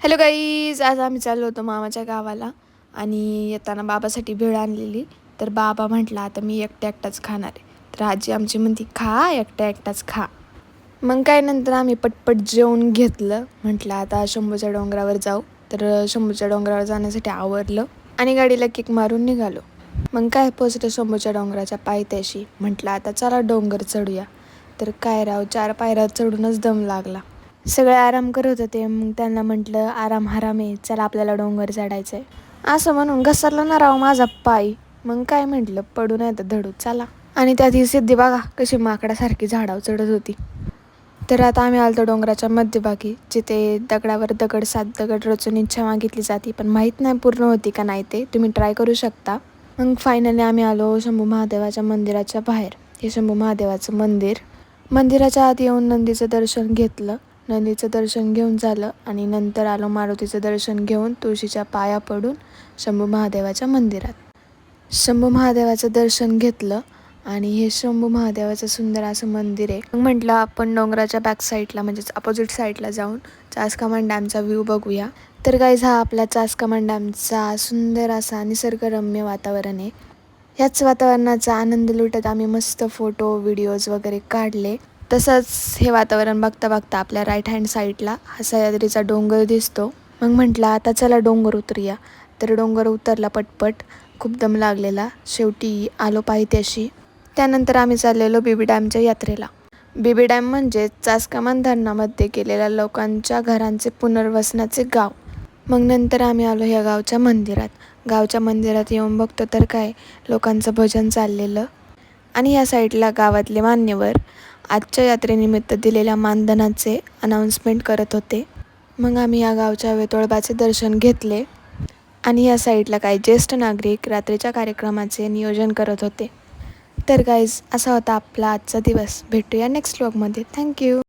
Hello guys, आज आम्ही चाललो होतो मामाच्या गावाला आणि येताना बाबासाठी भेळ आणलेली. तर बाबा म्हटला आता मी एकटाच खाणार आहे. तर आजी आमची म्हणती खा, एकटाच खा. मग काय नंतर आम्ही पटपट जेवून घेतलं. म्हटलं आता शंभूच्या डोंगरावर जाऊ. तर शंभूच्या डोंगरावर जाण्यासाठी आवरलं आणि गाडीला किक मारून निघालो. मग काय पोचलं शंभूच्या डोंगराच्या पायथ्याशी. म्हटलं आता चला डोंगर चढूया. तर काय राव, 4 पायऱ्या चढूनच दम लागला. सगळे आराम करत होते. मग त्यांना म्हटलं आराम हराम आहे, चला आपल्याला डोंगर चढायचं आहे. असं म्हणून घसरला ना राव माझा पाय. मग काय म्हटलं पडू नाही तर धडू, चला. आणि त्यात ही सिद्धी बघा कशी माकडासारखी झाडावर चढत होती. तर आता आम्ही आलतो डोंगराच्या मध्यभागी, जिथे दगडावर दगड 7 दगड रचून इच्छा मागितली जाते. पण माहीत नाही पूर्ण होती का नाही, ते तुम्ही ट्राय करू शकता. मग फायनली आम्ही आलो शंभू महादेवाच्या मंदिराच्या बाहेर. हे शंभू महादेवाचं मंदिर. मंदिराच्या आत येऊन नंदीचं दर्शन घेतलं. नंदीचं दर्शन घेऊन झालं आणि नंतर आलो मारुतीचं दर्शन घेऊन तुळशीच्या पाया पडून शंभू महादेवाच्या मंदिरात. शंभू महादेवाचं दर्शन घेतलं आणि हे शंभू महादेवाचं सुंदर असं मंदिर आहे. मग म्हटलं आपण डोंगराच्या बॅक साईडला म्हणजेच अपोजिट साईडला जाऊन चासकमान डॅमचा व्ह्यू बघूया. तर गाईज हा आपला चासकमान डॅमचा सुंदर असा निसर्गरम्य वातावरण आहे. ह्याच वातावरणाचा आनंद लुटत आम्ही मस्त फोटो व्हिडिओज वगैरे काढले. तसंच हे वातावरण बघता बघता आपल्या राईट हँड साईडला हा सह्याद्रीचा डोंगर दिसतो. मग म्हटलं आता चला डोंगर उतरूया. तर डोंगर उतरला पटपट. खूप दम लागलेला. शेवटी आलो पायथ्याशी. त्यानंतर आम्ही चाललेलो बीबी डॅमच्या यात्रेला. बीबी डॅम म्हणजे चासकमान धरणामध्ये गेलेल्या लोकांच्या घरांचे पुनर्वसनाचे गाव. मग नंतर आम्ही आलो ह्या गावच्या मंदिरात. गावच्या मंदिरात येऊन बघतो तर काय लोकांचं भजन चाललेलं आणि या साईडला गावातले मान्यवर आजच्या यात्रेनिमित्त दिलेल्या मानधनाचे अनाऊन्समेंट करत होते. मग आम्ही या गावच्या वेतोळबाचे दर्शन घेतले आणि या साईडला काही ज्येष्ठ नागरिक रात्रीच्या कार्यक्रमाचे नियोजन करत होते. तर गाईज असा होता आपला आजचा दिवस. भेटूया नेक्स्ट व्लॉगमध्ये. थँक्यू.